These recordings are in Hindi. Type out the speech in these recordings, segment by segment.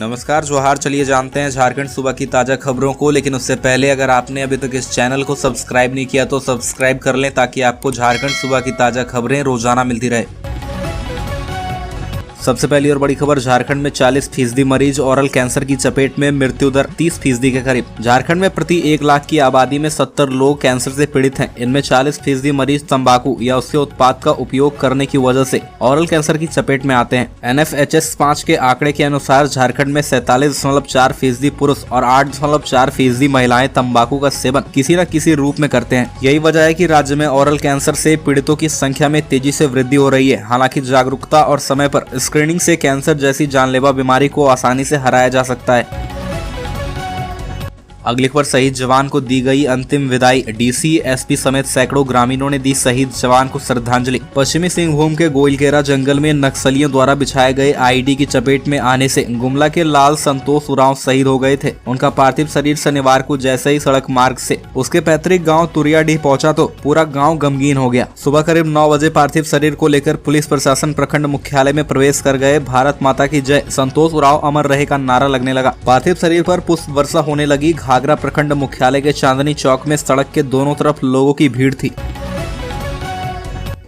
नमस्कार जोहार। चलिए जानते हैं झारखंड सुबह की ताज़ा खबरों को, लेकिन उससे पहले अगर आपने अभी तक इस चैनल को सब्सक्राइब नहीं किया तो सब्सक्राइब कर लें ताकि आपको झारखंड सुबह की ताज़ा खबरें रोजाना मिलती रहे। सबसे पहली और बड़ी खबर, झारखंड में 40% मरीज ओरल कैंसर की चपेट में, मृत्यु दर 30% के करीब। झारखंड में प्रति 1 लाख की आबादी में 70 लोग कैंसर से पीड़ित हैं। इनमें 40% मरीज तंबाकू या उसके उत्पाद का उपयोग करने की वजह से ओरल कैंसर की चपेट में आते हैं। NFHS 5 के आंकड़े के अनुसार झारखंड में 47.4% पुरुष और 8.4% महिलाएं तंबाकू का सेवन किसी न किसी रूप में करते हैं। यही वजह है कि राज्य में ओरल कैंसर से पीड़ितों की संख्या में तेजी से वृद्धि हो रही है। हालांकि जागरूकता और समय पर स्क्रीनिंग से कैंसर जैसी जानलेवा बीमारी को आसानी से हराया जा सकता है। अगली खबर, शहीद जवान को दी गई अंतिम विदाई। DC, SP समेत सैकड़ों ग्रामीणों ने दी शहीद जवान को श्रद्धांजलि। पश्चिमी सिंहभूम के गोइलकेरा जंगल में नक्सलियों द्वारा बिछाए गए IED की चपेट में आने से गुमला के लाल संतोष उरांव शहीद हो गए थे। उनका पार्थिव शरीर शनिवार को जैसे ही सड़क मार्ग से उसके पैतृक गाँव तुरियाडीह पहुंचा तो पूरा गाँव गमगीन हो गया। सुबह करीब 9 बजे पार्थिव शरीर को लेकर पुलिस प्रशासन प्रखंड मुख्यालय में प्रवेश कर गए। भारत माता की जय, संतोष उरांव अमर रहे का नारा लगने लगा। पार्थिव शरीर पर पुष्प वर्षा होने लगी। घाघरा प्रखंड मुख्यालय के चांदनी चौक में सड़क के दोनों तरफ लोगों की भीड़ थी।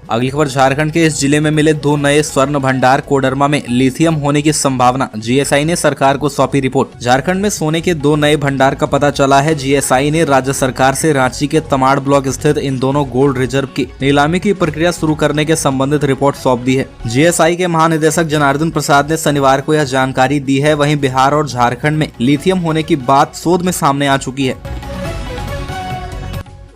अगली खबर, झारखंड के इस जिले में मिले 2 नए स्वर्ण भंडार। कोडरमा में लिथियम होने की संभावना। GSI ने सरकार को सौंपी रिपोर्ट। झारखंड में सोने के 2 नए भंडार का पता चला है। GSI ने राज्य सरकार से रांची के तमाड़ ब्लॉक स्थित इन दोनों गोल्ड रिजर्व की नीलामी की प्रक्रिया शुरू करने के संबंधित रिपोर्ट सौंप दी है। GSI के महानिदेशक जनार्दन प्रसाद ने शनिवार को यह जानकारी दी है। वहीं बिहार और झारखंड में लिथियम होने की बात शोध में सामने आ चुकी है।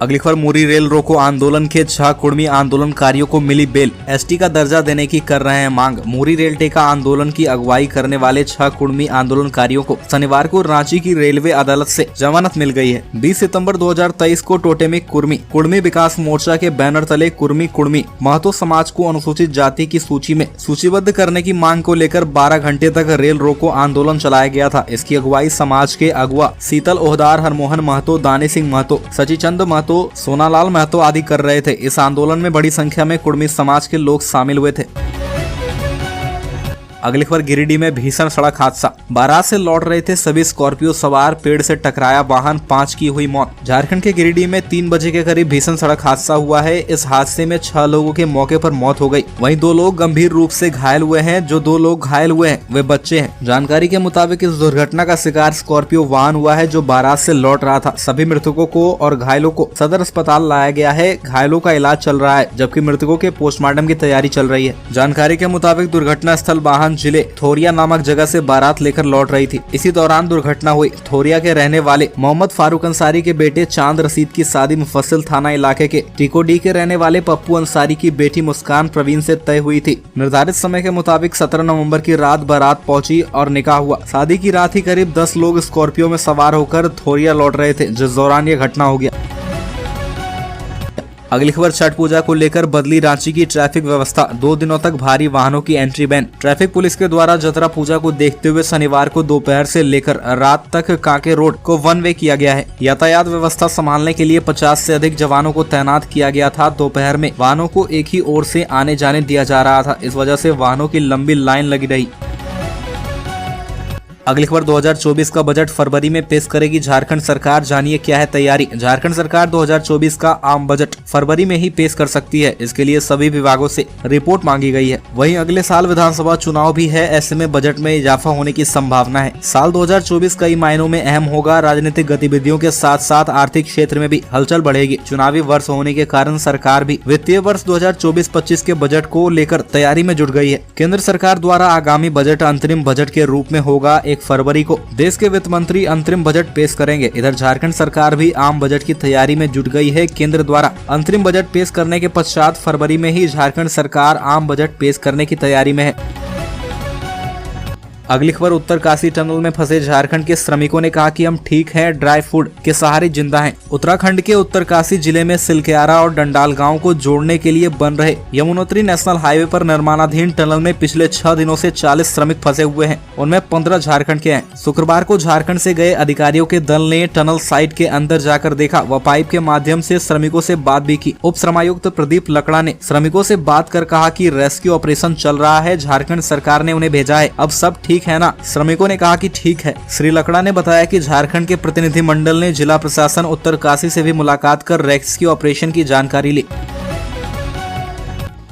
अगली खबर, मुरी रेल रोको आंदोलन के 6 कुर्मी आंदोलनकारियों को मिली बेल। ST का दर्जा देने की कर रहे हैं मांग। मुरी रेल टेका आंदोलन की अगुवाई करने वाले 6 कुर्मी आंदोलनकारियों को शनिवार को रांची की रेलवे अदालत से जमानत मिल गई है। 20 सितंबर 2023 को टोटेमिक कुर्मी विकास मोर्चा के बैनर तले कुर्मी महतो समाज को अनुसूचित जाति की सूची में सूचीबद्ध करने की मांग को लेकर 12 घंटे तक रेल रोको आंदोलन चलाया गया था। इसकी अगुवाई समाज के अगुवा शीतल ओहदार, हरमोहन महतो, दानी सिंह महतो, सचिचंद महतो, सोनालाल महतो आदि कर रहे थे। इस आंदोलन में बड़ी संख्या में कुर्मी समाज के लोग शामिल हुए थे। अगली खबर, गिरिडीह में भीषण सड़क हादसा। बारात से लौट रहे थे सभी स्कॉर्पियो सवार, पेड़ से टकराया वाहन, 5 की हुई मौत। झारखंड के गिरिडीह में 3 बजे के करीब भीषण सड़क हादसा हुआ है। इस हादसे में 6 लोगों के मौके पर मौत हो गई। वहीं 2 लोग गंभीर रूप से घायल हुए हैं। जो 2 लोग घायल हुए हैं वे बच्चे हैं। जानकारी के मुताबिक इस दुर्घटना का शिकार स्कॉर्पियो वाहन हुआ है जो बारात से लौट रहा था। सभी मृतकों को और घायलों को सदर अस्पताल लाया गया है। घायलों का इलाज चल रहा है जबकि मृतकों के पोस्टमार्टम की तैयारी चल रही है। जानकारी के मुताबिक दुर्घटना स्थल वाहन जिले थोरिया नामक जगह से बारात लेकर लौट रही थी। इसी दौरान दुर्घटना हुई। थोरिया के रहने वाले मोहम्मद फारूक अंसारी के बेटे चांद रशीद की शादी मुफस्सिल थाना इलाके के टिकोडी के रहने वाले पप्पू अंसारी की बेटी मुस्कान प्रवीण से तय हुई थी। निर्धारित समय के मुताबिक 17 नवंबर की रात बारात पहुंची और निकाह हुआ। शादी की रात ही करीब 10 लोग स्कॉर्पियो में सवार होकर थोरिया लौट रहे थे, जिस दौरान यह घटना हो गया। अगली खबर, छठ पूजा को लेकर बदली रांची की ट्रैफिक व्यवस्था। 2 दिनों तक भारी वाहनों की एंट्री बैन। ट्रैफिक पुलिस के द्वारा जतरा पूजा को देखते हुए शनिवार को दोपहर से लेकर रात तक कांके रोड को 1 वे किया गया है। यातायात व्यवस्था संभालने के लिए 50 से अधिक जवानों को तैनात किया गया था। दोपहर में वाहनों को एक ही ओर से आने जाने दिया जा रहा था। इस वजह से वाहनों की लंबी लाइन लगी रही। अगली खबर, 2024 का बजट फरवरी में पेश करेगी झारखंड सरकार। जानिए क्या है तैयारी। झारखंड सरकार 2024 का आम बजट फरवरी में ही पेश कर सकती है। इसके लिए सभी विभागों से रिपोर्ट मांगी गई है। वहीं अगले साल विधानसभा चुनाव भी है। ऐसे में बजट में इजाफा होने की संभावना है। साल 2024 कई मायनों में अहम होगा। राजनीतिक गतिविधियों के साथ साथ आर्थिक क्षेत्र में भी हलचल बढ़ेगी। चुनावी वर्ष होने के कारण सरकार भी वित्तीय वर्ष 2024-25 के बजट को लेकर तैयारी में जुट गई है। केंद्र सरकार द्वारा आगामी बजट अंतरिम बजट के रूप में होगा। 1 फरवरी को देश के वित्त मंत्री अंतरिम बजट पेश करेंगे। इधर झारखंड सरकार भी आम बजट की तैयारी में जुट गई है। केंद्र द्वारा अंतरिम बजट पेश करने के पश्चात फरवरी में ही झारखंड सरकार आम बजट पेश करने की तैयारी में है। अगली खबर, उत्तरकाशी टनल में फंसे झारखंड के श्रमिकों ने कहा कि हम ठीक हैं, ड्राई फूड के सहारे जिंदा हैं। उत्तराखंड के उत्तरकाशी जिले में सिलक्यारा और डंडाल गांव को जोड़ने के लिए बन रहे यमुनोत्री नेशनल हाईवे पर निर्माणाधीन टनल में पिछले 6 दिनों से 40 श्रमिक फंसे हुए हैं। उनमें 15 झारखंड के हैं। शुक्रवार को झारखंड से गए अधिकारियों के दल ने टनल साइट के अंदर जाकर देखा व पाइप के माध्यम से श्रमिकों से बात भी की। उप श्रमायुक्त प्रदीप लकड़ा ने श्रमिकों से बात कर कहा कि रेस्क्यू ऑपरेशन चल रहा है, झारखंड सरकार ने उन्हें भेजा है, अब सब ठीक ठीक है ना? श्रमिकों ने कहा कि ठीक है। श्री लकड़ा ने बताया कि झारखंड के प्रतिनिधिमंडल ने जिला प्रशासन उत्तरकाशी से भी मुलाकात कर रेस्क्यू ऑपरेशन की जानकारी ली।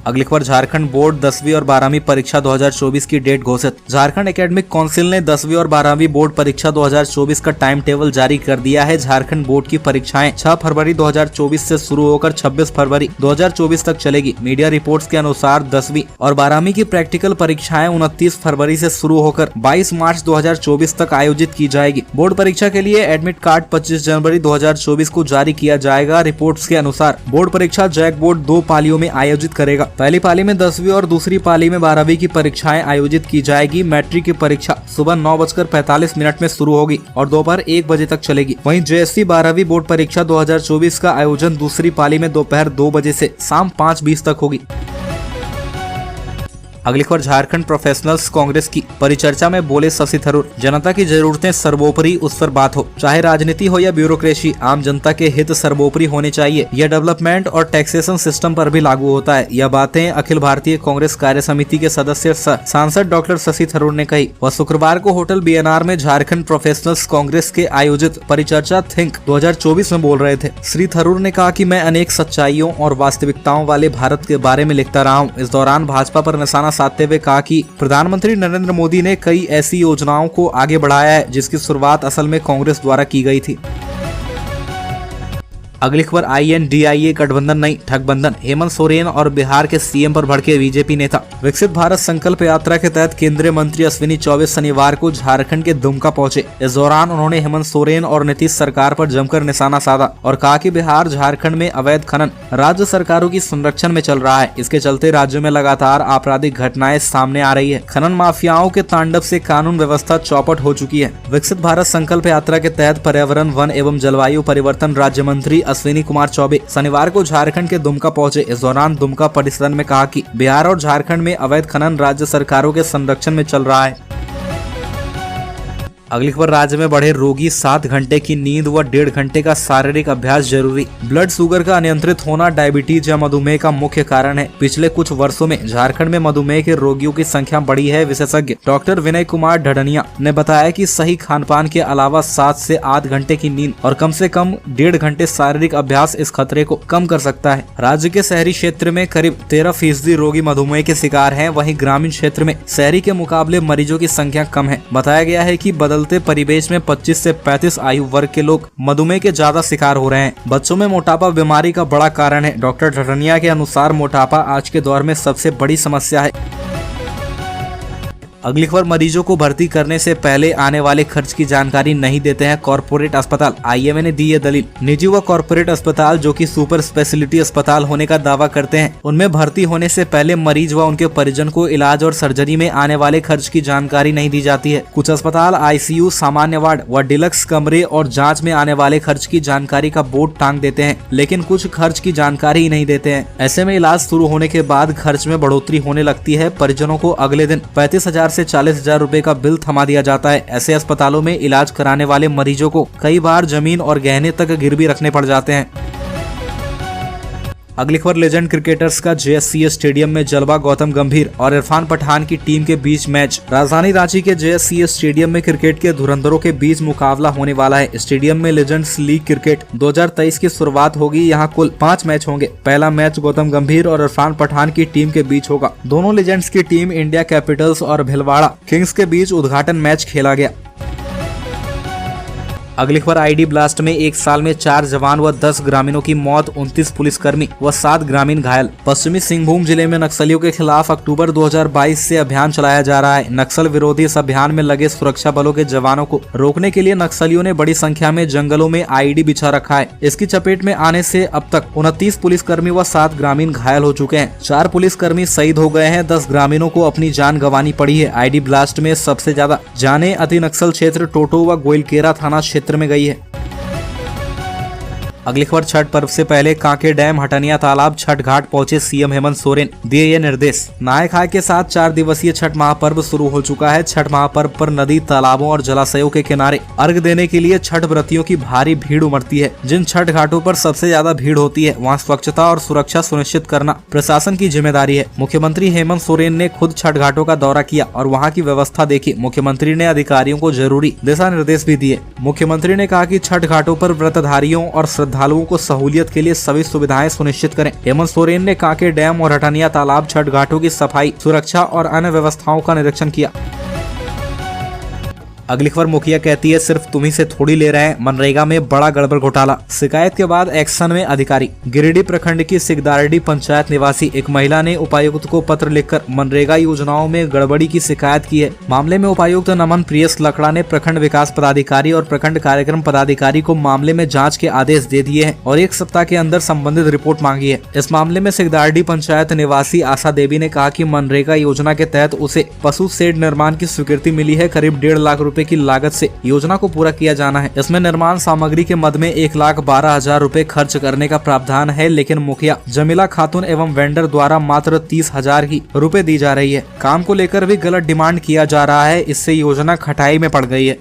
अगली खबर, झारखंड बोर्ड 10वीं और 12वीं परीक्षा 2024 की डेट घोषित। झारखंड एकेडमिक काउंसिल ने 10वीं और 12वीं बोर्ड परीक्षा 2024 का टाइम टेबल जारी कर दिया है। झारखंड बोर्ड की परीक्षाएं 6 फरवरी 2024 से शुरू होकर 26 फरवरी 2024 तक चलेगी। मीडिया रिपोर्ट्स के अनुसार 10वीं और 12वीं की प्रैक्टिकल परीक्षाएं 29 फरवरी से शुरू होकर 22 मार्च 2024 तक आयोजित की जाएगी। बोर्ड परीक्षा के लिए एडमिट कार्ड 25 जनवरी 2024 को जारी किया जाएगा। रिपोर्ट्स के अनुसार बोर्ड परीक्षा जैक बोर्ड 2 पालियों में आयोजित करेगा। पहली पाली में 10वीं और दूसरी पाली में 12वीं की परीक्षाएं आयोजित की जाएगी। मैट्रिक की परीक्षा सुबह 9:45 में शुरू होगी और दोपहर 1 बजे तक चलेगी। वहीं जेएससी 12वीं बोर्ड परीक्षा 2024 का आयोजन दूसरी पाली में दोपहर 2 बजे से शाम 5:20 तक होगी। अगली खबर, झारखंड प्रोफेशनल्स कांग्रेस की परिचर्चा में बोले शशि थरूर, जनता की जरूरतें सर्वोपरि उस पर बात हो, चाहे राजनीति हो या ब्यूरोक्रेसी, आम जनता के हित सर्वोपरि होने चाहिए। यह डेवलपमेंट और टैक्सेशन सिस्टम पर भी लागू होता है। यह बातें अखिल भारतीय कांग्रेस कार्य समिति के सदस्य सांसद डॉक्टर शशि थरूर ने कही। वह शुक्रवार को होटल बीएनआर में झारखंड प्रोफेशनल्स कांग्रेस के आयोजित परिचर्चा थिंक 2024 में बोल रहे थे। श्री थरूर ने कहा कि मैं अनेक सच्चाइयों और वास्तविकताओं वाले भारत के बारे में लिखता रहा हूँ। इस दौरान भाजपा पर निशाना साधते हुए कहा कि प्रधानमंत्री नरेंद्र मोदी ने कई ऐसी योजनाओं को आगे बढ़ाया है जिसकी शुरुआत असल में कांग्रेस द्वारा की गई थी। अगली खबर, INDIA गठबंधन नहीं ठगबंधन, हेमंत सोरेन और बिहार के सीएम पर भड़के बीजेपी नेता। विकसित भारत संकल्प यात्रा के तहत केंद्रीय मंत्री अश्विनी चौबे शनिवार को झारखंड के दुमका पहुंचे। इस दौरान उन्होंने हेमंत सोरेन और नीतीश सरकार पर जमकर निशाना साधा और कहा कि बिहार झारखंड में अवैध खनन राज्य सरकारों की संरक्षण में चल रहा है। इसके चलते राज्य में लगातार आपराधिक घटनाएं सामने आ रही है। खनन माफियाओं के तांडव से कानून व्यवस्था चौपट हो चुकी है। विकसित भारत संकल्प यात्रा के तहत पर्यावरण, वन एवं जलवायु परिवर्तन राज्य मंत्री अश्विनी कुमार चौबे शनिवार को झारखंड के दुमका पहुंचे। इस दौरान दुमका परिसर में कहा कि बिहार और झारखंड में अवैध खनन राज्य सरकारों के संरक्षण में चल रहा है। अगली खबर, राज्य में बढ़े रोगी 7 घंटे की नींद व 1.5 घंटे का शारीरिक अभ्यास जरूरी। ब्लड शुगर का अनियंत्रित होना डायबिटीज या मधुमेह का मुख्य कारण है। पिछले कुछ वर्षों में झारखंड में मधुमेह के रोगियों की संख्या बढ़ी है। विशेषज्ञ डॉक्टर विनय कुमार ढडनिया ने बताया कि सही खानपान के अलावा 7 से 8 घंटे की नींद और कम से कम 1.5 घंटे शारीरिक अभ्यास इस खतरे को कम कर सकता है। राज्य के शहरी क्षेत्र में करीब 13% रोगी मधुमेह के शिकार हैं। वहीं ग्रामीण क्षेत्र में शहरी के मुकाबले मरीजों की संख्या कम है। बताया गया है कि बदलते परिवेश में 25 से 35 आयु वर्ग के लोग मधुमेह के ज्यादा शिकार हो रहे हैं। बच्चों में मोटापा बीमारी का बड़ा कारण है। डॉक्टर ढडनिया के अनुसार मोटापा आज के दौर में सबसे बड़ी समस्या है। अगली खबर, मरीजों को भर्ती करने से पहले आने वाले खर्च की जानकारी नहीं देते हैं कॉर्पोरेट अस्पताल। IMA ने दी ये दलील। निजी व कॉर्पोरेट अस्पताल जो कि सुपर स्पेशलिटी अस्पताल होने का दावा करते हैं, उनमें भर्ती होने से पहले मरीज व उनके परिजन को इलाज और सर्जरी में आने वाले खर्च की जानकारी नहीं दी जाती है। कुछ अस्पताल ICU, सामान्य वार्ड व डिलक्स कमरे और जाँच में आने वाले खर्च की जानकारी का बोर्ड टांग देते हैं, लेकिन कुछ खर्च की जानकारी ही नहीं देते हैं। ऐसे में इलाज शुरू होने के बाद खर्च में बढ़ोतरी होने लगती है। परिजनों को अगले दिन 35,000 से 40,000 रुपए का बिल थमा दिया जाता है। ऐसे अस्पतालों में इलाज कराने वाले मरीजों को कई बार जमीन और गहने तक गिरवी रखने पड़ जाते हैं। अगली खबर, लेजेंड क्रिकेटर्स का JSCA स्टेडियम में जलवा। गौतम गंभीर और इरफान पठान की टीम के बीच मैच। राजधानी रांची के JSCA स्टेडियम में क्रिकेट के धुरंधरों के बीच मुकाबला होने वाला है। स्टेडियम में लेजेंड्स लीग क्रिकेट 2023 की शुरुआत होगी। यहाँ कुल 5 मैच होंगे। पहला मैच गौतम गंभीर और इरफान पठान की टीम के बीच होगा। दोनों लेजेंड्स की टीम इंडिया कैपिटल्स और भिलवाड़ा किंग्स के बीच उद्घाटन मैच खेला गया। अगली खबर, ID ब्लास्ट में 1 साल में 4 जवान व 10 ग्रामीणों की मौत, 29 पुलिसकर्मी व 7 ग्रामीण घायल। पश्चिमी सिंहभूम जिले में नक्सलियों के खिलाफ अक्टूबर 2022 से अभियान चलाया जा रहा है। नक्सल विरोधी इस अभियान में लगे सुरक्षा बलों के जवानों को रोकने के लिए नक्सलियों ने बड़ी संख्या में जंगलों में IED बिछा रखा है। इसकी चपेट में आने से अब तक 29 पुलिसकर्मी व 7 ग्रामीण घायल हो चुके हैं। 4 पुलिसकर्मी शहीद हो गए हैं। 10 ग्रामीणों को अपनी जान गंवानी पड़ी है। ID ब्लास्ट में सबसे ज्यादा जाने अति नक्सल क्षेत्र टोटो व गोइलकेरा थाना क्षेत्र में गई है। अगली खबर छठ पर्व से पहले कांके डैम, हटनिया तालाब, छठ घाट पहुंचे सीएम हेमंत सोरेन, दिए ये निर्देश। नहाय खाए के साथ 4 दिवसीय छठ महापर्व शुरू हो चुका है। छठ महापर्व पर नदी, तालाबों और जलाशयों के किनारे अर्घ देने के लिए छठ व्रतियों की भारी भीड़ उमड़ती है। जिन छठ घाटों पर सबसे ज्यादा भीड़ होती है वहाँ स्वच्छता और सुरक्षा सुनिश्चित करना प्रशासन की जिम्मेदारी है। मुख्यमंत्री हेमंत सोरेन ने खुद छठ घाटों का दौरा किया और वहाँ की व्यवस्था देखी। मुख्यमंत्री ने अधिकारियों को जरूरी दिशा निर्देश भी दिए। मुख्यमंत्री ने कहा कि छठ घाटों पर व्रतधारियों और श्रद्धालुओं को सहूलियत के लिए सभी सुविधाएं सुनिश्चित करें। हेमंत सोरेन ने कांके डैम और हटनिया तालाब, छठ घाटों की सफाई, सुरक्षा और अन्य व्यवस्थाओं का निरीक्षण किया। अगली खबर मुखिया कहती है सिर्फ तुम्ही से थोड़ी ले रहे हैं, मनरेगा में बड़ा गड़बड़ घोटाला, शिकायत के बाद एक्शन में अधिकारी। गिरिडीह प्रखंड की सिकदारडी पंचायत निवासी एक महिला ने उपायुक्त को पत्र लिखकर मनरेगा योजनाओं में गड़बड़ी की शिकायत की है। मामले में उपायुक्त नमन प्रियस लकड़ा ने प्रखंड विकास पदाधिकारी और प्रखंड कार्यक्रम पदाधिकारी को मामले में जाँच के आदेश दे दिए हैं और 1 सप्ताह के अंदर संबंधित रिपोर्ट मांगी है। इस मामले में सिकदारडी पंचायत निवासी आशा देवी ने कहा कि मनरेगा योजना के तहत उसे पशु शेड निर्माण की स्वीकृति मिली है। करीब 1.5 लाख रुपए की लागत से योजना को पूरा किया जाना है। इसमें निर्माण सामग्री के मद में 1,12,000 रुपए खर्च करने का प्रावधान है, लेकिन मुखिया जमीला खातून एवं वेंडर द्वारा मात्र 30,000 ही रुपए दी जा रही है। काम को लेकर भी गलत डिमांड किया जा रहा है। इससे योजना खटाई में पड़ गई है।